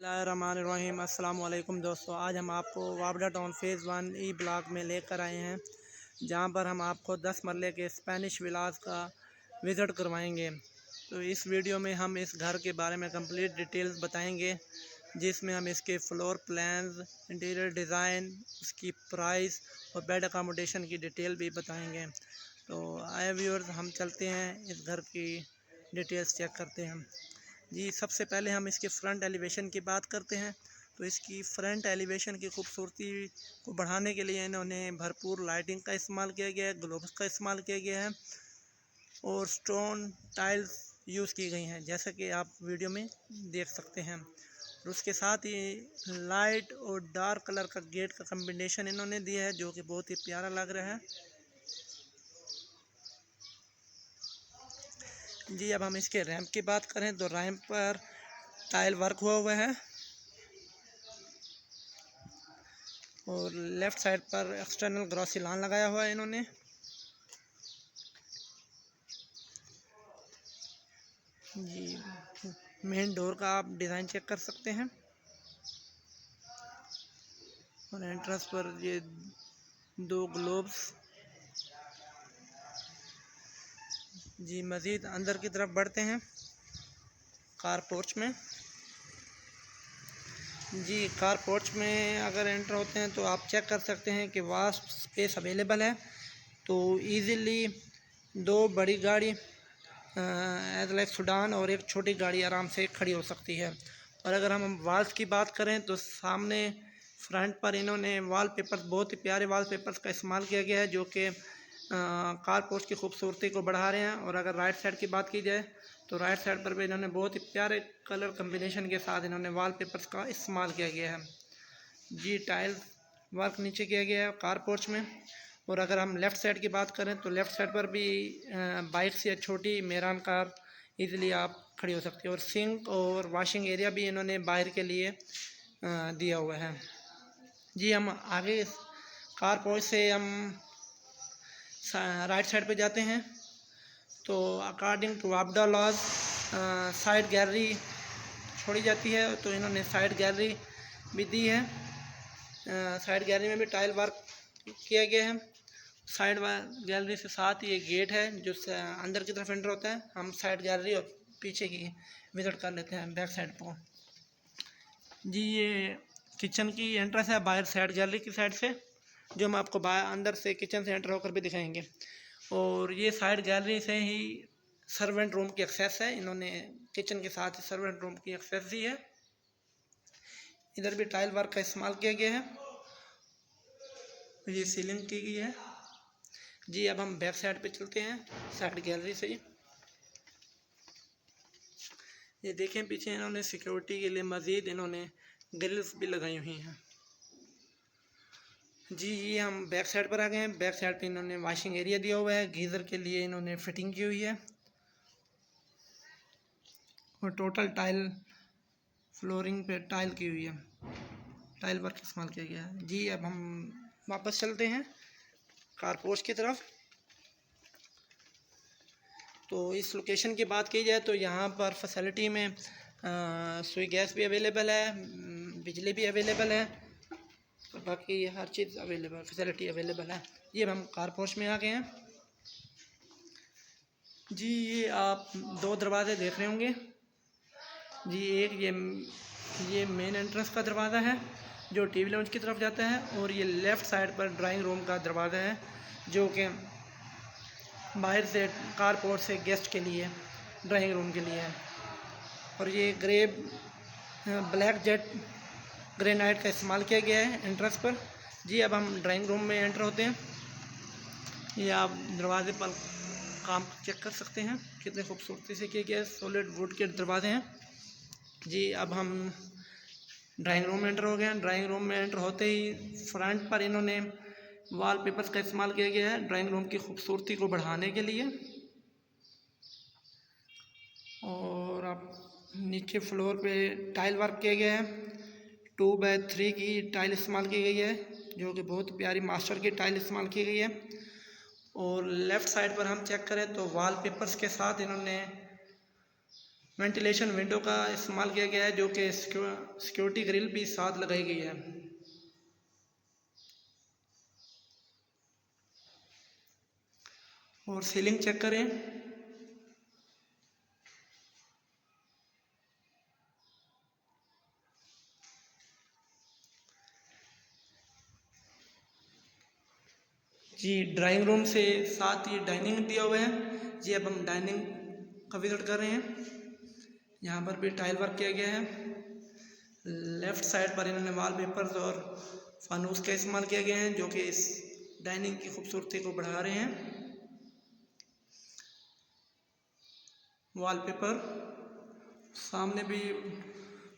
बिस्मिल्लाहिर्रहमानिर्रहीम। अस्सलाम वालेकुम दोस्तों, आज हम आपको वापडा टाउन फ़ेज़ 1 ई ब्लॉक में लेकर आए हैं, जहां पर हम आपको 10 मरले के स्पेनिश विलास का विज़िट करवाएंगे। तो इस वीडियो में हम इस घर के बारे में कंप्लीट डिटेल्स बताएंगे, जिसमें हम इसके फ्लोर प्लान्स, इंटीरियर डिज़ाइन, उसकी प्राइस और बेड अकोमोडेशन की डिटेल भी बताएंगे। तो आए व्यूअर्स, हम चलते हैं इस घर की डिटेल्स चेक करते हैं। जी, सबसे पहले हम इसके फ्रंट एलिवेशन की बात करते हैं। तो इसकी फ्रंट एलिवेशन की खूबसूरती को बढ़ाने के लिए इन्होंने भरपूर लाइटिंग का इस्तेमाल किया गया है, ग्लोब्स का इस्तेमाल किया गया है और स्टोन टाइल्स यूज़ की गई हैं, जैसा कि आप वीडियो में देख सकते हैं। और उसके साथ ही लाइट और डार्क कलर का गेट का कम्बिनेशन इन्होंने दिया है, जो कि बहुत ही प्यारा लग रहा है। जी, अब हम इसके रैंप की बात करें तो रैंप पर टाइल वर्क हुआ है और लेफ़्ट साइड पर एक्सटर्नल ग्रॉस लाइन लगाया हुआ है इन्होंने। जी, मेन डोर का आप डिज़ाइन चेक कर सकते हैं और एंट्रेंस पर ये दो ग्लोब्स। जी, मज़ीद अंदर की तरफ बढ़ते हैं कार पोर्च में। जी, कार पोर्च में अगर एंटर होते हैं तो आप चेक कर सकते हैं कि वास्ट स्पेस अवेलेबल है, तो इजीली दो बड़ी गाड़ी एज लाइक सुडान और एक छोटी गाड़ी आराम से खड़ी हो सकती है। और अगर हम वाल्स की बात करें तो सामने फ्रंट पर इन्होंने वॉलपेपर्स, बहुत ही प्यारे वॉलपेपर्स का इस्तेमाल किया गया है, जो कि कार पोर्च की खूबसूरती को बढ़ा रहे हैं। और अगर राइट साइड की बात की जाए तो राइट साइड पर भी इन्होंने बहुत ही प्यारे कलर कम्बिनेशन के साथ इन्होंने वॉलपेपर्स का इस्तेमाल किया गया है। जी, टाइल वर्क नीचे किया गया है कार पोर्च में। और अगर हम लेफ़्ट साइड की बात करें तो लेफ़्ट साइड पर भी बाइक्स या छोटी मेरान कार इजीली आप खड़ी हो सकती है। और सिंक और वॉशिंग एरिया भी इन्होंने बाहर के लिए दिया हुआ है। जी, हम आगे कार पोर्च से हम राइट साइड पे जाते हैं तो अकॉर्डिंग टू वापडा लॉज साइड गैलरी छोड़ी जाती है, तो इन्होंने साइड गैलरी भी दी है। साइड गैलरी में भी टाइल वर्क किया गया है। साइड गैलरी से साथ ही एक गेट है जो अंदर की तरफ एंटर होता है। हम साइड गैलरी और पीछे की विज़िट कर लेते हैं बैक साइड पर। जी, ये किचन की एंट्रेंस है बाहर साइड गैलरी की साइड से, जो हम आपको बाहर अंदर से किचन से एंटर होकर भी दिखाएंगे। और ये साइड गैलरी से ही सर्वेंट रूम की एक्सेस है, इन्होंने किचन के साथ ही सर्वेंट रूम की एक्सेस दी है। इधर भी टाइल वर्क का इस्तेमाल किया गया है, ये सीलिंग की गई है। जी, अब हम बैक साइड पे चलते हैं साइड गैलरी से ही। ये देखें, पीछे इन्होंने सिक्योरिटी के लिए मज़ीद इन्होंने ग्रिल्स भी लगाई हुई हैं। जी, ये हम बैक साइड पर आ गए हैं। बैक साइड पे इन्होंने वॉशिंग एरिया दिया हुआ है, गीज़र के लिए इन्होंने फिटिंग की हुई है और टोटल टाइल फ्लोरिंग पे टाइल की हुई है, टाइल वर्क इस्तेमाल किया गया है। जी, अब हम वापस चलते हैं कार पोर्च की तरफ। तो इस लोकेशन की बात की जाए तो यहाँ पर फैसिलिटी में सुई गैस भी अवेलेबल है, बिजली भी अवेलेबल है और बाकी हर चीज़ अवेलेबल, फैसिलिटी अवेलेबल है। ये हम कार पोर्च में आ गए हैं। जी, ये आप दो दरवाजे देख रहे होंगे। जी, एक ये मेन एंट्रेंस का दरवाज़ा है जो टीवी लाउंज की तरफ जाता है, और ये लेफ़्ट साइड पर ड्राइंग रूम का दरवाज़ा है, जो कि बाहर से कार पोर्च से गेस्ट के लिए ड्राइंग रूम के लिए है। और ये ब्लैक जेट ग्रेनाइट का इस्तेमाल किया गया है एंट्रेंस पर। जी, अब हम ड्राइंग रूम में एंटर होते हैं। ये आप दरवाजे पर काम चेक कर सकते हैं, कितने खूबसूरती से किया गया है, सॉलिड वुड के दरवाजे हैं। जी, अब हम ड्राइंग रूम में एंटर हो गए हैं। ड्राइंग रूम में एंटर होते ही फ्रंट पर इन्होंने वॉलपेपर्स का इस्तेमाल किया गया है ड्राइंग रूम की खूबसूरती को बढ़ाने के लिए। और अब नीचे फ्लोर पे टाइल वर्क किया गया है, 2x3 की टाइल इस्तेमाल की गई है, जो कि बहुत प्यारी मास्टर की टाइल इस्तेमाल की गई है। और लेफ़्ट साइड पर हम चेक करें तो वॉलपेपर्स के साथ इन्होंने वेंटिलेशन विंडो का इस्तेमाल किया गया है, जो कि सिक्योरिटी ग्रिल भी साथ लगाई गई है। और सीलिंग चेक करें। जी, ड्राइंग रूम से साथ ही डाइनिंग दिया हुआ है। जी, अब हम डाइनिंग का विजिट कर रहे हैं। यहाँ पर भी टाइल वर्क किया गया है। लेफ्ट साइड पर इन्होंने वॉलपेपर्स और फानूस का इस्तेमाल किया गया है, जो कि इस डाइनिंग की खूबसूरती को बढ़ा रहे हैं। वॉलपेपर सामने भी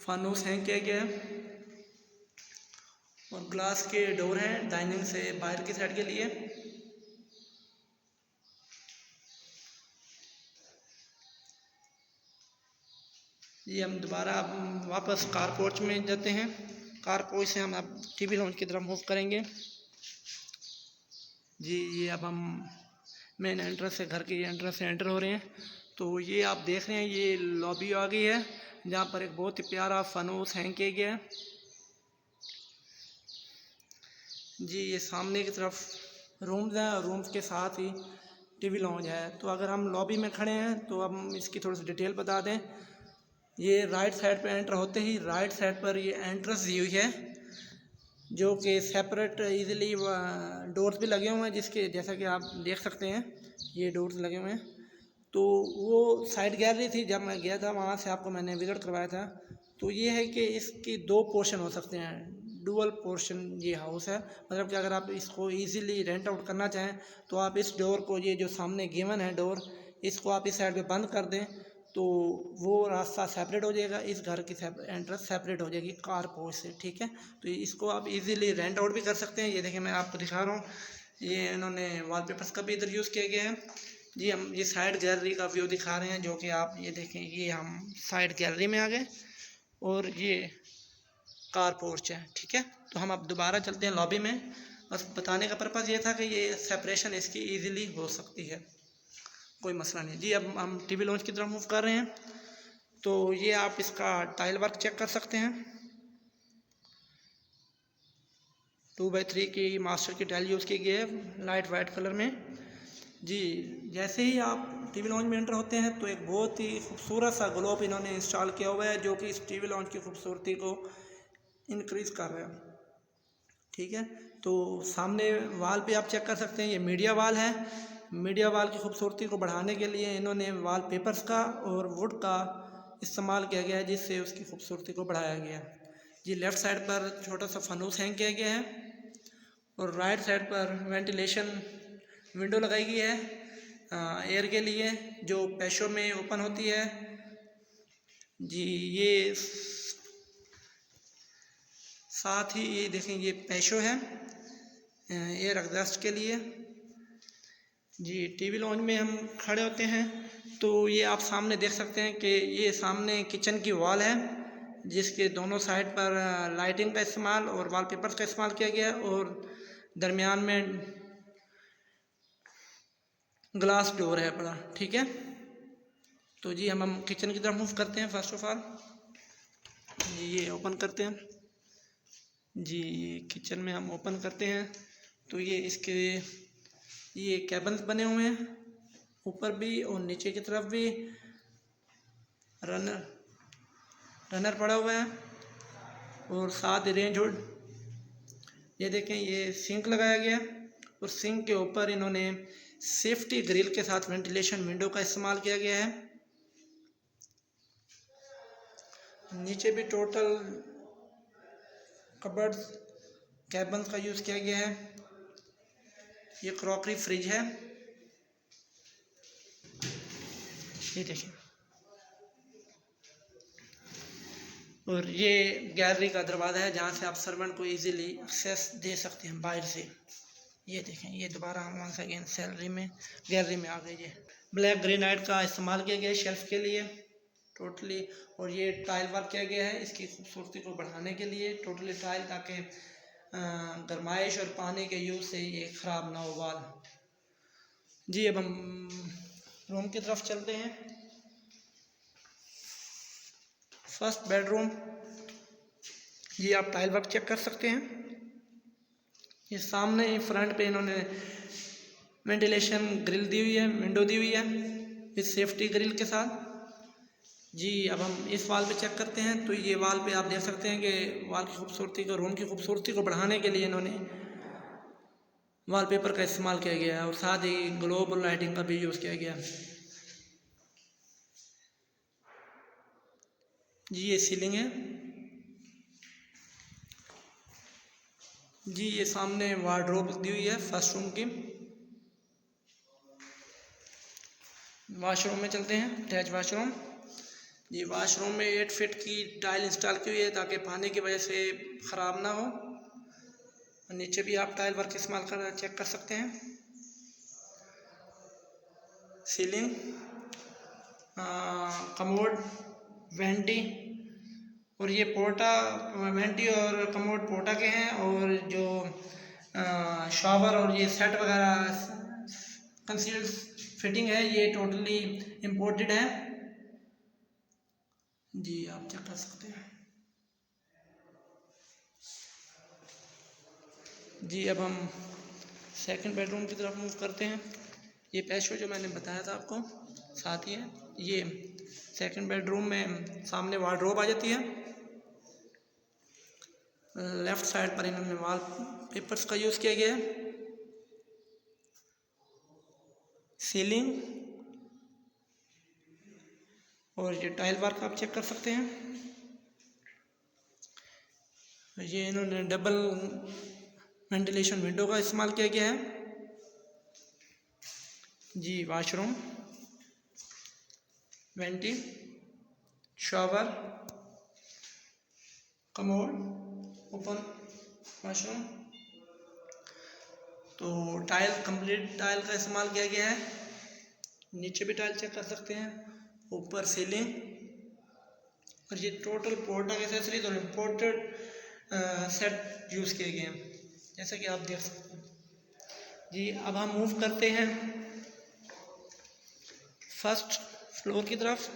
फानूस हैंग किया गया है और ग्लास के डोर हैं डाइनिंग से बाहर की साइड के लिए। ये हम दोबारा वापस कार पोर्च में जाते हैं। कार पोर्च से हम अब टीवी लॉन्च की तरफ मूव करेंगे। जी, ये अब हम मेन एंट्रेंस से, घर के एंट्रेंस से एंटर हो रहे हैं। तो ये आप देख रहे हैं, ये लॉबी आ गई है, जहाँ पर एक बहुत ही प्यारा फनूस हैंग किया गया है। जी, ये सामने की तरफ रूम्स हैं और रूम्स के साथ ही टीवी लॉन्च है। तो अगर हम लॉबी में खड़े हैं तो अब हम इसकी थोड़ी सी डिटेल बता दें। ये राइट साइड पे एंटर होते ही राइट साइड पर ये एंट्रेंस दी हुई है, जो कि सेपरेट इजीली डोर्स भी लगे हुए हैं, जिसके जैसा कि आप देख सकते हैं ये डोर्स लगे हुए हैं। तो वो साइड गैलरी थी, जब मैं गया था वहाँ से आपको मैंने विजिट करवाया था। तो ये है कि इसकी दो पोर्शन हो सकते हैं, डुअल पोर्शन ये हाउस है। मतलब कि अगर आप इसको इजीली रेंट आउट करना चाहें तो आप इस डोर को, ये जो सामने गिवन है डोर, इसको आप इस साइड पे बंद कर दें तो वो रास्ता सेपरेट हो जाएगा, इस घर की एंट्रेंस सेपरेट हो जाएगी कार पोर्च से। ठीक है, तो इसको आप इजीली रेंट आउट भी कर सकते हैं। ये देखिए, मैं आपको दिखा रहा हूँ, ये इन्होंने वॉलपेपर्स का भी इधर यूज़ किया गया है। जी, हम ये साइड गैलरी का व्यू दिखा रहे हैं, जो कि आप ये देखें, ये हम साइड गैलरी में आ गए और ये कार पोर्च है। ठीक है, तो हम अब दोबारा चलते हैं लॉबी में। बस बताने का पर्पज़ ये था कि ये सेपरेशन इसकी इजीली हो सकती है, कोई मसला नहीं। जी, अब हम टीवी लॉन्च की तरफ मूव कर रहे हैं। तो ये आप इसका टाइल वर्क चेक कर सकते हैं। 2x3 की मास्टर की टाइल यूज़ की गई है लाइट वाइट कलर में। जी, जैसे ही आप टीवी लॉन्च में एंटर होते हैं तो एक बहुत ही खूबसूरत सा ग्लोब इन्होंने इंस्टॉल किया हुआ है, जो कि इस टीवी लॉन्च की खूबसूरती को इंक्रीज़ कर रहा है। ठीक है, तो सामने वाल पे आप चेक कर सकते हैं, ये मीडिया वाल है। मीडिया वाल की खूबसूरती को बढ़ाने के लिए इन्होंने वाल पेपर्स का और वुड का इस्तेमाल किया गया है, जिससे उसकी खूबसूरती को बढ़ाया गया है। जी, लेफ़्ट साइड पर छोटा सा फनूस हैंग किया गया है और राइट साइड पर वेंटिलेशन विंडो लगाई गई है एयर के लिए, जो पैशो में ओपन होती है। जी, ये साथ ही ये देखें, ये पैशो है एयर एग्जॉस्ट के लिए। जी, टीवी लॉन्च में हम खड़े होते हैं तो ये आप सामने देख सकते हैं कि ये सामने किचन की वॉल है, जिसके दोनों साइड पर लाइटिंग का इस्तेमाल और वॉलपेपर्स का इस्तेमाल किया गया है और दरमियान में ग्लास डोर है बड़ा। ठीक है, तो जी हम किचन की तरफ मूव करते हैं। फर्स्ट ऑफ ऑल जी, ये ओपन करते हैं। जी, किचन में हम ओपन करते हैं तो ये इसके ये कैबिन्स बने हुए हैं, ऊपर भी और नीचे की तरफ भी रनर पड़ा हुआ है और साथ रेंज हुड। ये देखें, ये सिंक लगाया गया और सिंक के ऊपर इन्होंने सेफ्टी ग्रिल के साथ वेंटिलेशन विंडो का इस्तेमाल किया गया है। नीचे भी टोटल कबर्ड्स कैबिन्स का यूज़ किया गया है। ये क्रॉकरी फ्रिज है, ये देखिए, और ये गैलरी का दरवाज़ा है, जहाँ से आप सर्वेंट को इजीली एक्सेस दे सकते हैं बाहर से। ये देखें, ये दोबारा हम वंस अगेन गैलरी में आ गए। ये ब्लैक ग्रेनाइट का इस्तेमाल किया गया है शेल्फ के लिए टोटली, और ये टाइल वर्क किया गया है इसकी खूबसूरती को बढ़ाने के लिए टोटली टाइल, ताकि गर्माइश और पानी के यूज़ से ये ख़राब ना हो वाल। जी, अब हम रूम की तरफ चलते हैं। First bedroom. जी आप टाइल वर्क चेक कर सकते हैं। ये सामने ही फ्रंट पे इन्होंने वेंटिलेशन ग्रिल दी हुई है, विंडो दी हुई है विद सेफ्टी ग्रिल के साथ। जी अब हम इस वाल पे चेक करते हैं। तो ये वाल पे आप देख सकते हैं कि वाल की खूबसूरती को, रूम की खूबसूरती को बढ़ाने के लिए इन्होंने वॉलपेपर का इस्तेमाल किया गया है और साथ ही ग्लोब लाइटिंग का भी यूज़ किया गया है। जी ये सीलिंग है। जी ये सामने वार्डरोब दी हुई है फर्स्ट रूम की। वॉशरूम में चलते हैं, अटैच वॉशरूम। जी वॉशरूम में 8 फीट की टाइल इंस्टॉल की हुई है ताकि पानी की वजह से ख़राब ना हो। नीचे भी आप टाइल वर्क इस्तेमाल कर चेक कर सकते हैं। सीलिंग, कमोड, वेंटी, और ये पोर्टा, वेंटी और कमोड पोर्टा के हैं। और जो शॉवर और ये सेट वगैरह कंसील्ड फिटिंग है ये टोटली इम्पोर्टेड है। जी आप चेक कर सकते हैं। जी अब हम सेकंड बेडरूम की तरफ मूव करते हैं। ये पैशो जो मैंने बताया था आपको साथ ही है। ये सेकंड बेडरूम में सामने वार्डरोब आ जाती है। लेफ्ट साइड पर इन्होंने वॉल पेपर्स का यूज़ किया गया है। सीलिंग और ये टाइल वर्क आप चेक कर सकते हैं। ये इन्होंने डबल वेंटिलेशन विंडो का इस्तेमाल किया गया है। जी washroom, vanity, shower, commode, open washroom. तो टाइल कंप्लीट टाइल का इस्तेमाल किया गया है। नीचे भी टाइल चेक कर सकते हैं, ऊपर सीलिंग। और ये टोटल पोर्टा एक्सेसरीज और इम्पोर्टेड सेट यूज़ किए गए हैं जैसे कि आप देख सकते हैं। जी अब हम मूव करते हैं फर्स्ट फ्लोर की तरफ।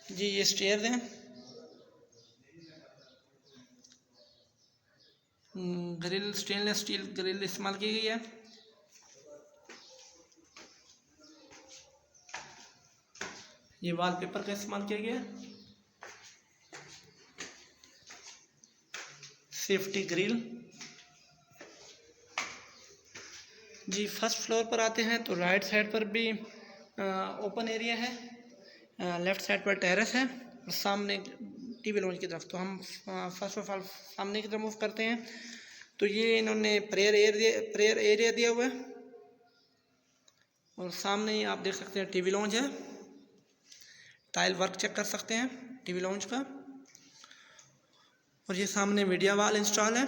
जी ये स्टेयर हैं, ग्रिल स्टेनलेस स्टील ग्रिल इस्तेमाल की गई है। ये वॉलपेपर का इस्तेमाल किया गया है। Safety grill. जी फर्स्ट फ्लोर पर आते हैं तो राइट साइड पर भी ओपन एरिया है, लेफ़्ट साइड पर टेरेस है और सामने टीवी लॉन्च की तरफ। तो हम फर्स्ट ऑफ ऑल सामने की तरफ मूव करते हैं। तो ये इन्होंने प्रेयर एरिया दिया हुआ है और सामने ही आप देख सकते हैं टीवी लॉन्च है। टाइल वर्क चेक कर सकते हैं टीवी लॉन्च का। और ये सामने मीडिया वॉल इंस्टॉल है।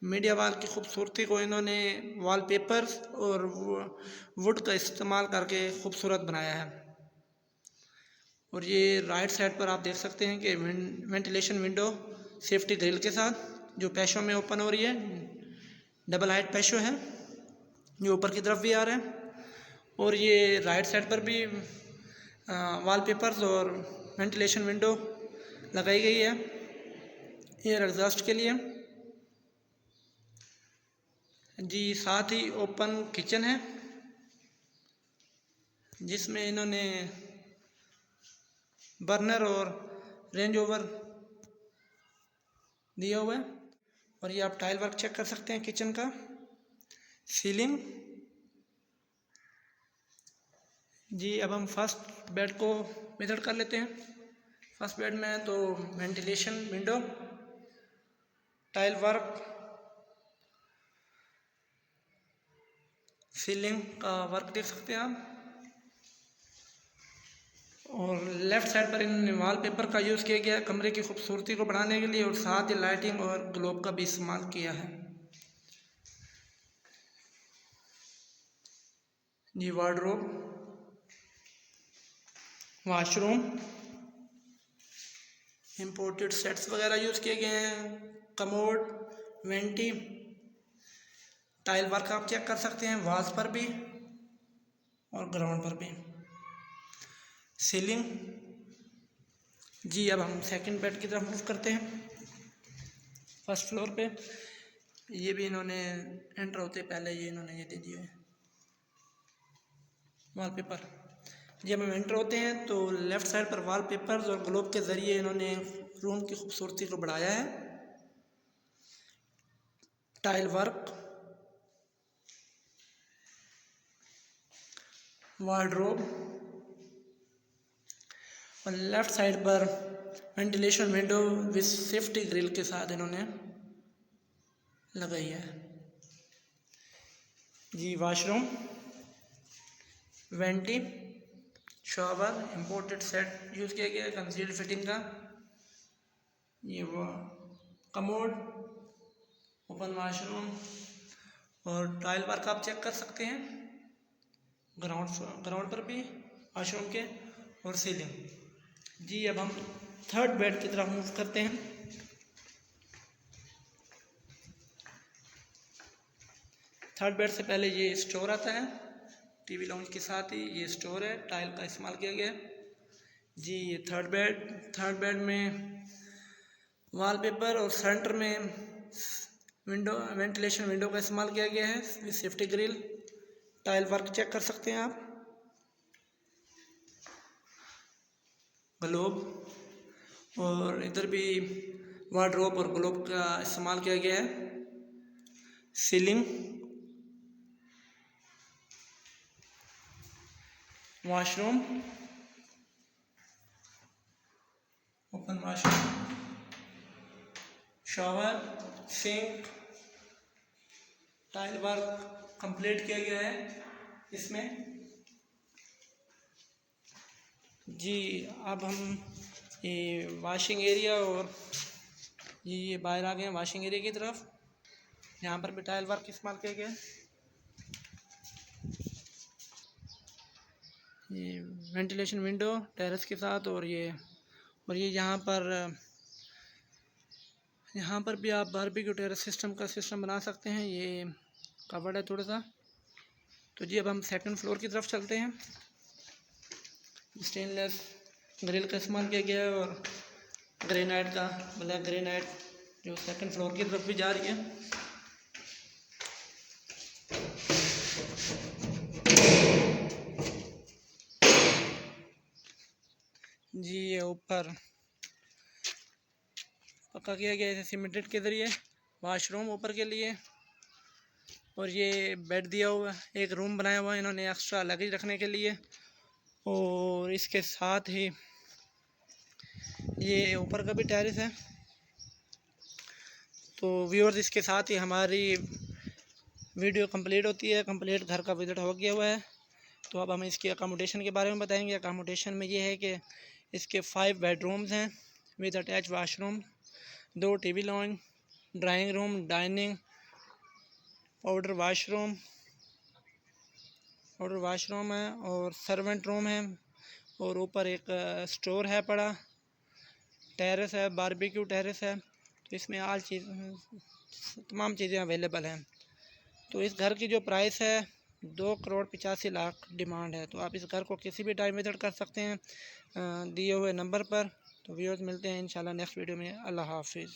मीडिया वॉल की खूबसूरती को इन्होंने वॉलपेपर्स और वुड का इस्तेमाल करके खूबसूरत बनाया है। और ये राइट साइड पर आप देख सकते हैं कि वेंटिलेशन विंडो सेफ्टी ग्रिल के साथ जो पैशों में ओपन हो रही है। डबल हाइट पैशो है जो ऊपर की तरफ भी आ रहा है। और ये राइट साइड पर भी वॉलपेपर्स और वेंटिलेशन विंडो लगाई गई है एयर एग्जॉस्ट के लिए। जी साथ ही ओपन किचन है जिसमें इन्होंने बर्नर और रेंज ओवर दिया हुआ है। और ये आप टाइल वर्क चेक कर सकते हैं किचन का। सीलिंग। जी अब हम फर्स्ट बेड को विजिट कर लेते हैं। फर्स्ट बेड में तो ventilation window, tile work, ceiling का वर्क देख सकते हैं आप। और लेफ़्ट साइड पर इन वॉलपेपर का यूज़ किया गया है कमरे की खूबसूरती को बढ़ाने के लिए और साथ ही लाइटिंग और ग्लोब का भी इस्तेमाल किया है। जी वार्डरोब, वॉशरूम, इम्पोर्टेड सेट्स वगैरह यूज़ किए गए हैं। कमोड, वेंटी, टाइल वर्क आप चेक कर सकते हैं वॉल्स पर भी और ग्राउंड पर भी। सीलिंग। जी अब हम सेकंड बेड की तरफ मूव करते हैं। फर्स्ट फ्लोर पे ये भी इन्होंने एंटर होते पहले ये इन्होंने ये दे दिए वॉलपेपर। जब हम एंटर होते हैं तो लेफ़्ट साइड पर वॉलपेपर्स और ग्लोब के ज़रिए इन्होंने रूम की खूबसूरती को बढ़ाया है। टाइल वर्क, वार्डरोब और लेफ़्ट साइड पर ventilation window with safety grill के साथ इन्होंने लगाई है। जी washroom, vanity, shower, imported set use किया गया है कंसील्ड फिटिंग का। ये वो कमोड, ओपन वॉशरूम और टाइल वर्क आप चेक कर सकते हैं ग्राउंड पर भी वॉशरूम के और सीलिंग। जी अब हम थर्ड बेड की तरफ मूव करते हैं। थर्ड बेड से पहले ये स्टोर आता है, टीवी लाउंज के साथ ही ये स्टोर है, टाइल का इस्तेमाल किया गया है। जी ये थर्ड बेड में वॉलपेपर और सेंटर में विंडो वेंटिलेशन विंडो का इस्तेमाल किया गया है with safety grill. Tile work check कर सकते हैं आप। ग्लोब और इधर भी वार्डरोब और ग्लोब का इस्तेमाल किया गया है। Ceiling, washroom, open washroom, shower, sink, tile work complete किया गया है इसमें। जी अब हम ये वॉशिंग एरिया और ये बाहर आ गए हैं वॉशिंग एरिया की तरफ। यहाँ पर भी टाइल वर्क इस्तेमाल किया गया है। ये वेंटिलेशन विंडो टेरेस के साथ और ये यहाँ पर भी आप बारबेक्यू टेरेस सिस्टम का सिस्टम बना सकते हैं। ये कवर्ड है थोड़ा सा। तो जी अब हम सेकंड फ्लोर की तरफ चलते हैं। स्टेनलेस ग्रिल का इस्तेमाल किया गया है और ग्रेनाइट का ब्लैक ग्रेनाइट जो सेकंड फ्लोर की तरफ भी जा रही है। जी ये ऊपर पक्का किया गया है सीमेंटेड के ज़रिए वॉशरूम ऊपर के लिए। और ये बेड दिया हुआ है, एक रूम बनाया हुआ है इन्होंने एक्स्ट्रा लगेज रखने के लिए। और इसके साथ ही ये ऊपर का भी टेरेस है। तो व्यूअर्स इसके साथ ही हमारी वीडियो कंप्लीट होती है। कंप्लीट घर का विजिट हो गया हुआ है। तो अब हम इसकी अकोमोडेशन के बारे में बताएंगे। अकोमोडेशन में ये है कि इसके 5 बेडरूम्स हैं with attach washroom, 2 TV lounge, drawing room, dining, powder washroom है और सर्वेंट रूम है। और ऊपर एक स्टोर है पड़ा, टेरेस है, बारबेक्यू टेरेस है। तो इसमें तमाम चीज़ें अवेलेबल हैं। तो इस घर की जो प्राइस है 2,85,00,000 डिमांड है। तो आप इस घर को किसी भी टाइम विजिट कर सकते हैं दिए हुए नंबर पर। तो व्यूअर्स मिलते हैं इंशाल्लाह नेक्स्ट वीडियो में। अल्लाह हाफिज़।